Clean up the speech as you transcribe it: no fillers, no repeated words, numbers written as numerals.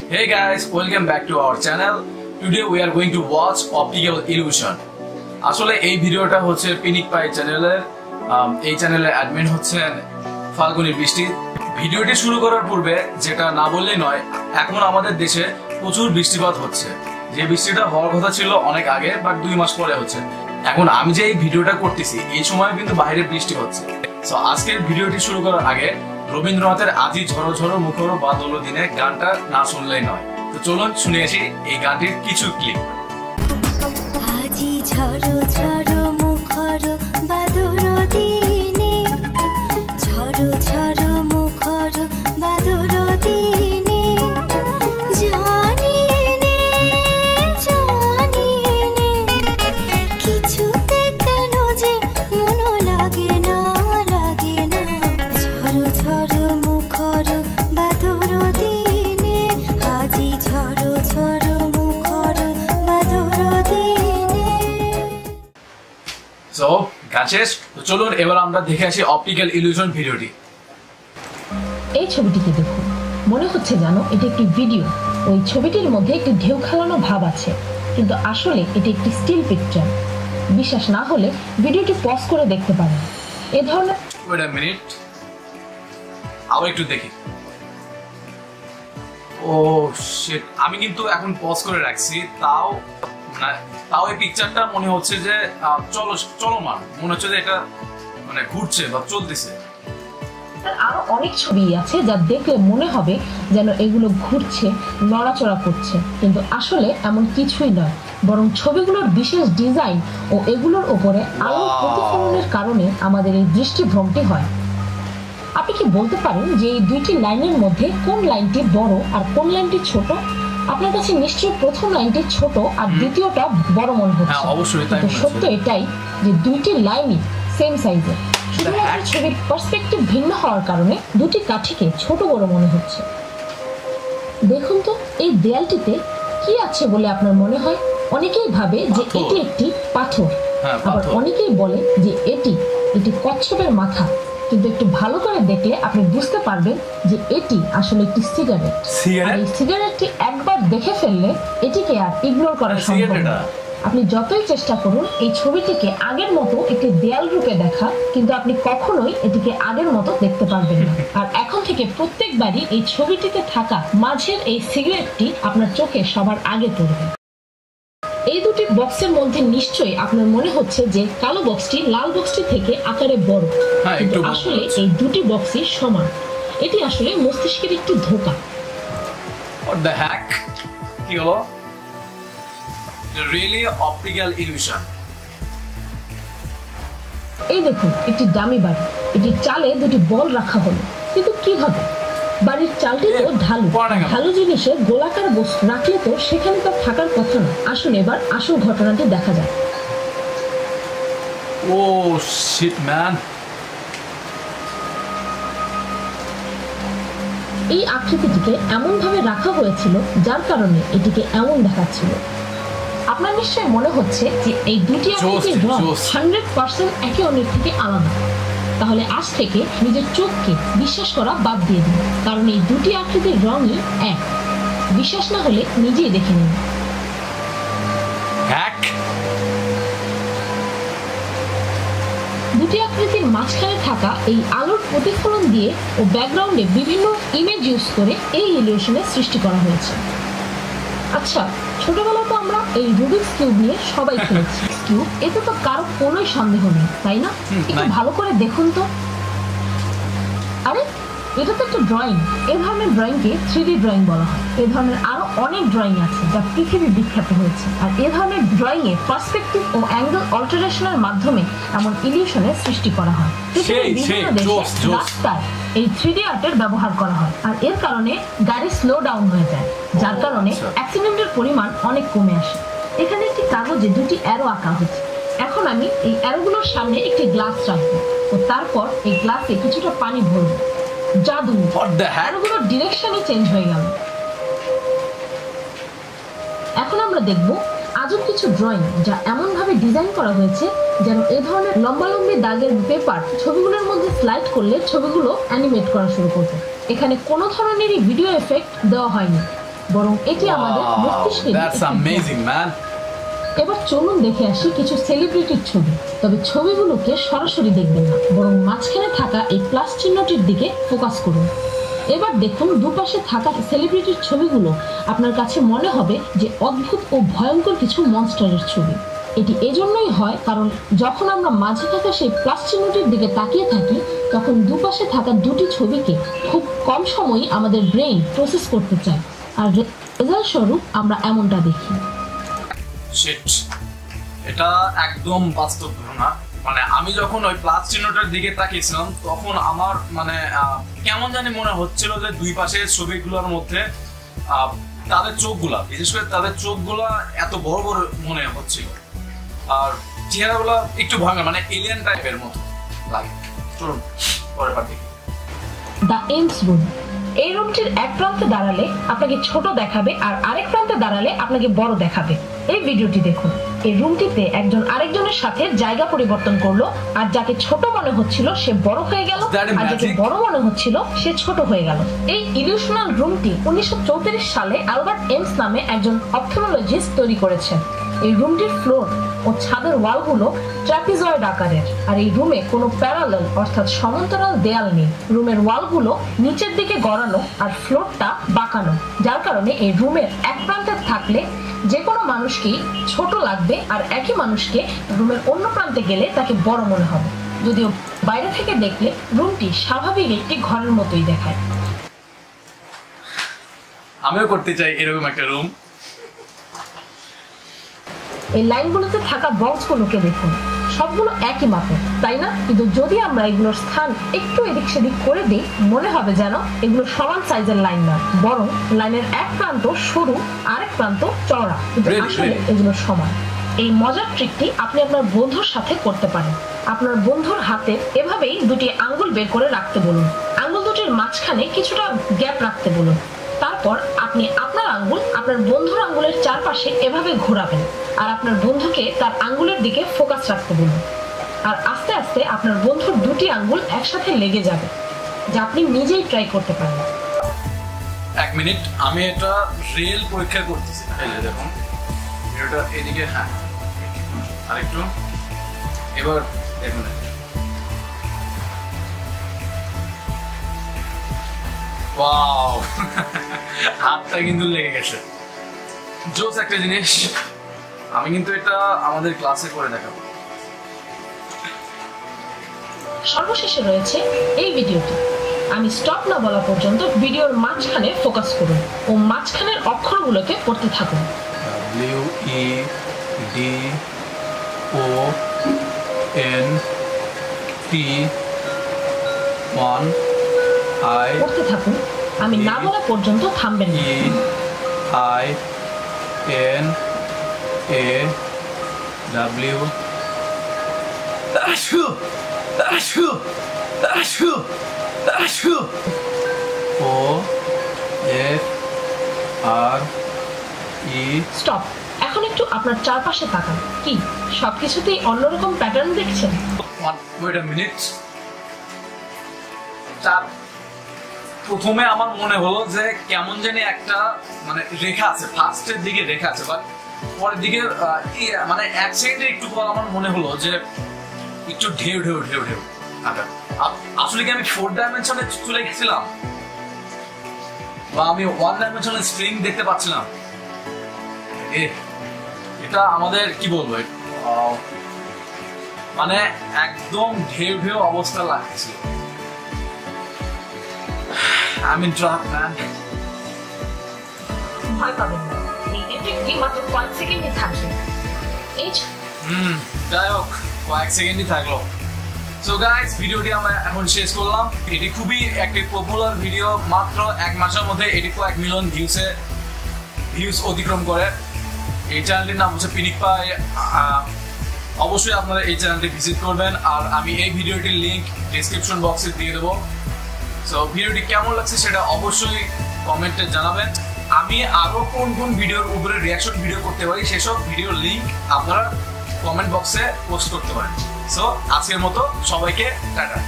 Hey guys, welcome back to our channel. Today we are going to watch Optical Illusion. আসলে এই ভিডিওটা হচ্ছে পিনিক পাই চ্যানেলের এই চ্যানেলের অ্যাডমিন হচ্ছেন ফাল্গুনী বৃষ্টি। ভিডিওটি শুরু করার পূর্বে যেটা না বললেই নয়, এখন আমাদের দেশে প্রচুর বৃষ্টিপাত হচ্ছে। যে বৃষ্টিটা হওয়ার কথা ছিল অনেক আগে, বাট 2 মাস পরে হচ্ছে। এখন আমি যে এই ভিডিওটা করতেছি এই সময় কিন্তু বাইরে বৃষ্টি হচ্ছে। সো আজকের ভিডিওটি শুরু করার আগে রবীন্দ্রনাথের আজি ঝড়ো ঝড়ো মুখর বাদল দিনে গানটা না শুনলেই নয়। তো চলুন শুনে আসি এই গানটির কিছু ক্লিপ। আজি ঝড়ো ঝড়ো মুখর বাদল দিনে, ঝড়ো ঝড়ো মুখর বাদল দিনে, জানি নে কিছুতে কেন যে মন লাগে না, ঝড়ো ঝড়ো মুখর বাদল দিনে, আজি ঝড়ো ঝড়ো মুখর বাদল দিনে। সো গান শেষ। তো চলুন এবার আমরা দেখে আসি অপটিক্যাল ইলিউশন ভিডিওটি। এই ছবিটিকে দেখুন, মনে হচ্ছে জানো এটি একটি ভিডিও। ওই ছবিটির মধ্যে একটি ঢেউ খেলানো ভাব আছে, কিন্তু আসলে এটি একটি স্টিল পিকচার। বিশ্বাস না হলে ভিডিওটি পজ করে দেখতে পারেন। এই ধরনের ওয়েট আ মিনিট, আবার একটু দেখি। ও শিট, আমি কিন্তু এখন পজ করে রাখছি, তাও এই পিকচারটা মনে হচ্ছে যে চলমান, মনে হচ্ছে যে এটা মানে ঘুরছে বা চলতেছে। আরো অনেক ছবি আছে যা দেখলে মনে হবে যেন এগুলো ঘুরছে, নড়াচড়া করছে, কিন্তু আসলে এমন কিছুই নয়। বরং ছবিগুলোর বিশেষ ডিজাইন ও এগুলোর উপরে আলোর প্রতিফলনের কারণে আমাদের এই দৃষ্টিভ্রমটি হয়। আপনি কি বলতে পারেন যে এই দুইটি লাইনের মধ্যে কোন লাইনটি বড় আর কোন লাইনটি ছোট? আপনার কাছে নিশ্চয়ই প্রথম লাইনটি ছোট আর দ্বিতীয়টা বড় মনে হচ্ছে। অবশ্যই কিন্তু সত্য এটাই যে দুইটি লাইনই সেম সাইজের, শুধুমাত্র ছবির পার্সপেক্টিভ ভিন্ন হওয়ার কারণে দুটি কাঠিকে ছোট বড় মনে হচ্ছে। দেখুন তো এই দেয়ালটিতে কি আছে বলে আপনার মনে হয়? অনেকেই ভাবে যে এটি একটি পাথর, আবার অনেকেই বলে যে এটি কচ্ছপের মাথা। কিন্তু একটু ভালো করে দেখলে আপনি বুঝতে পারবেন যে এটি আসলে একটি সিগারেট। আর এই সিগারেটটি একবার দেখে ফেললে এটিকে আর ইগনোর করা সম্ভব না। আপনি যতই চেষ্টা করুন এই ছবিটিকে আগের মতো একটি দেয়াল রূপে দেখা, কিন্তু আপনি কখনোই এটিকে আগের মতো দেখতে পারবেন না। আর এখন থেকে প্রত্যেকবারই এই ছবিটিতে থাকা মাঝের এই সিগারেটটি আপনার চোখে সবার আগে পড়বে। এই দুটি বক্সের মধ্যে নিশ্চয়ই আপনার মনে হচ্ছে যে কালো বক্সটি লাল বক্সটি থেকে আকারে বড়, কিন্তু আসলে এই দুটি বক্সই সমান। এটি আসলে মস্তিষ্কের একটু ধোঁকা। What the heck? কি হলো? Really optical illusion. এই দেখুন একটি ডামি বাড়ি, এটি চালে দুটি বল রাখা হলো, কিন্তু কিভাবে? বাড়ির চালটি তো ঢালু জিনিসে গোলাকার বস্তু রাখলে তো সেখানে তো থাকার কথা না। আসুন এবার আসল ঘটনাটি দেখা যায়। Oh shit man. এই আকৃতিটিকে এমন ভাবে রাখা হয়েছিল যার কারণে এটিকে এমন দেখাচ্ছিল। আপনার নিশ্চয়ই মনে হচ্ছে যে এই দুটি আকৃতির রং 100% একে অন্যের থেকে আলাদা। তাহলে আজ থেকে নিজের চোখকে বিশ্বাস করা বাদ দিয়ে দিন, কারণ এই দুটি আকৃতির রঙই এক। বিশ্বাস না হলে নিজেই দেখে নিন। দুটি আকৃতির মাঝখানে থাকা এই আলোর প্রতিফলন দিয়ে ও ব্যাকগ্রাউন্ডে বিভিন্ন ইমেজ ইউজ করে এই ইলিউশনের সৃষ্টি করা হয়েছে। আচ্ছা, ছোটবেলায় তো আমরা এই রুবিক্স কিউব নিয়ে সবাই খেলেছি। কিউব, এতে তো কারো কোনোই সন্দেহ নেই, তাই না? একটু ভালো করে দেখুন তো। আরে এটা তো একটা ড্রয়িং। এই ধরনের ড্রয়িংকে 3D ড্রয়িং বলা হয়। এই ধরনের আরো অনেক ড্রয়িং আছে যা পৃথিবী বিখ্যাত হয়েছে। আর এই ধরনের ড্রয়িংয়ে পার্সপেক্টিভ ও অ্যাঙ্গেল অল্টারেশনের মাধ্যমে এমন ইলিউশনের সৃষ্টি করা হয়। পৃথিবীর বিভিন্ন দেশে রাস্তায় এই 3D আর্টের ব্যবহার করা হয়, আর এর কারণে গাড়ি স্লো ডাউন হয়ে যায়, যার কারণে অ্যাক্সিডেন্টের পরিমাণ অনেক কমে আসে। এখানে একটি কাগজে দুটি অ্যারো আঁকা হয়েছে। এখন আমি এই অ্যারোগুলোর সামনে একটি গ্লাস রাখবো ও তারপর এই গ্লাসে কিছুটা পানি ভরবো। জাদু, অ্যারোগুলোর ডিরেকশনই চেঞ্জ হয়ে গেল। এখন আমরা দেখব আজব কিছু ড্রয়িং যা এমন ভাবে ডিজাইন করা হয়েছে যেন এই ধরনের লম্বালম্বি দাগের পেপার ছবিগুলোর মধ্যে স্লাইড করলে ছবিগুলো অ্যানিমেট করা শুরু করবে। এখানে কোনো ধরনেরই ভিডিও এফেক্ট দেওয়া হয়নি। বরং এটি আমাদের মস্তিষ্কে That's amazing, man. এবার চলুন দেখে আসি কিছু সেলিব্রিটির ছবি। তবে ছবিগুলোকে সরাসরি দেখবেন না, বরং মাঝখানে থাকা এই প্লাস চিহ্নটির দিকে ফোকাস করুন। এবার দেখুন দুপাশে থাকা সেলিব্রিটির ছবিগুলো আপনার কাছে মনে হবে যে অদ্ভুত ও ভয়ঙ্কর কিছু মনস্টারের ছবি। এটি এজন্যই হয় কারণ যখন আমরা মাঝে থাকা সেই প্লাস চিহ্নটির দিকে তাকিয়ে থাকি, তখন দুপাশে থাকা দুটি ছবিকে খুব কম সময়ই আমাদের ব্রেইন প্রসেস করতে চায়, আর রেজাল্ট স্বরূপ আমরা এমনটা দেখি। শিট, এটা একদম বাস্তব ঘটনা। মানে আমি যখন ওই প্লাস চিহ্নটার দিকে তাকিয়েছিলাম তখন আমার মানে কেমন জানি মনে হচ্ছিল যে দুই পাশের ছবিগুলোর মধ্যে তাদের চোখগুলা, বিশেষ করে তাদের চোখগুলা এত বড় বড় মনে হচ্ছিল, আর চেহারাগুলো একটু ভয়ঙ্কর, মানে এলিয়েন টাইপের মতো লাগে। চলুন পরের পার্টি। The aims room. এই রুমটির এক প্রান্তে দাঁড়ালে আপনাকে ছোট দেখাবে আর আরেক প্রান্তে দাঁড়ালে আপনাকে বড় দেখাবে। এই ভিডিওটি দেখুন। এই রুমটিতে একজন আরেকজনের সাথে জায়গা পরিবর্তন করলো, আর যাকে ছোট মনে হচ্ছিল সে বড় হয়ে গেল, আর যাকে বড় মনে হচ্ছিল সে ছোট হয়ে গেল। এই ইলিউশনাল রুমটি 1934 সালে অ্যালবার্ট এমস নামে একজন অপথলমোলজিস্ট তৈরি করেছেন। এই রুমটির ফ্লোর ও ছাদের ওয়ালগুলো ট্র্যাপিজয়েড আকারের, আর এই রুমে কোনো প্যারালাল অর্থাৎ সমান্তরাল দেয়াল নেই। রুমের ওয়ালগুলো নিচের দিকে গড়ানো আর ফ্লোরটা বাঁকানো, যার কারণে এই রুমের এক প্রান্তে থাকলে যে কোনো মানুষকেই ছোট লাগবে, আর একই মানুষকে রুমের অন্য প্রান্তে গেলে তাকে বড় মনে হবে, যদিও বাইরে থেকে দেখলে রুমটি স্বাভাবিক একটি ঘরের মতোই দেখায়। আমিও করতে চাই এরকম একটা রুম। এই লাইনগুলোতে থাকা বক্সগুলোকে দেখুন, সবগুলো একই মাপের, তাই না? কিন্তু যদি আমরা এগুলোর স্থান একটু এদিক সেদিক করে দিই, মনে হবে যেন এগুলো সমান সাইজের লাইন না, বরং লাইনের এক প্রান্ত সরু আরেক প্রান্ত চওড়া, কিন্তু আসলে এগুলো সমান। এই মজার ট্রিকটি আপনি আপনার বন্ধুর সাথে করতে পারেন। আপনার বন্ধুর হাতে এভাবেই দুটি আঙ্গুল বের করে রাখতে বলুন, আঙ্গুল দুটির মাঝখানে কিছুটা গ্যাপ রাখতে বলুন। তারপর আপনি আপনার আঙ্গুল আপনার বন্ধুর আঙ্গুলের চারপাশে এভাবে ঘোরাবেন, আর আপনার বন্ধুকে তার আঙ্গুলের দিকে ফোকাস রাখতে বলুন, আর আস্তে আস্তে আপনার বন্ধুর দুটি আঙ্গুল একসাথে লেগে যাবে, যা আপনি নিজেই ট্রাই করতে পারেন। এক মিনিট, আমি এটা রিয়েল পরীক্ষা করতেছি। এই যে দেখুন ভিডিওটা এদিকে, হ্যাঁ আরেকটু, এবার দেখুন ওয়াও, হাতটা কিন্তু লেগে গেছে। জোস একটা জিনিস, আমি কিন্তু এটা আমাদের ক্লাসে করে দেখাবো। সর্বশেষে রয়েছে এই ভিডিওটি। আমি স্টপ না বলা পর্যন্ত ভিডিওর মাঝখানে ফোকাস করুন ও মাঝখানের অক্ষরগুলোকে পড়তে থাকুন। WEDONT পড়তে থাকুন, আমি না বলা পর্যন্ত থামবেন না। স্টপ। এখন একটু আপনার চারপাশে তাকান। কি সবকিছুতেই অন্যরকম প্যাটার্ন দেখছেন? Wait a minute. প্রথমে আমার মনে হলো যে কেমন জানি একটা মানে রেখা আছে, ফার্স্টের দিকে রেখা আছে, বাট পরের দিকে মানে এক সেকেন্ডে একটু পর আমার মনে হলো যে একটু ঢেউ ঢেউ ঢেউ ঢেউ। আসলে কি আমি 4 ডাইমেনশনে চলে গেছিলাম, বা আমি 1 ডাইমেনশনাল স্ট্রিং দেখতে পাচ্ছিলাম? এটা আমাদের কি বলবো, মানে একদম ঢেউ ঢেউ অবস্থা লাগছিল। I'm in trap, man. ভয় পাবেন না, এই এফেক্টটি মাত্র কয়েক সেকেন্ডই থাকবে। যাই হোক, কয়েক সেকেন্ডই থাকলো। সো গাইস, ভিডিওটি আমরা এখন শেষ করলাম। এটি খুবই একটি পপুলার ভিডিও, মাত্র 1 মাসের মধ্যে এটি কয়েক মিলিয়ন ভিউজ অতিক্রম করে। এই চ্যানেলটির নাম হচ্ছে পিনিক পাই। অবশ্যই আপনারা এই চ্যানেলটি ভিজিট করবেন, আর আমি এই ভিডিওটির লিংক ডেসক্রিপশন বক্সে দিয়ে দেবো। সো ভিডিওটি কেমন লাগছে সেটা অবশ্যই কমেন্টে জানাবেন। আমি আরো কোন কোন ভিডিওর উপরে রিয়াকশন ভিডিও করতে পারি সেসব ভিডিওর লিংক আপনারা কমেন্ট বক্সে পোস্ট করতে পারেন। সো আজকের মতো সবাইকে টাটা।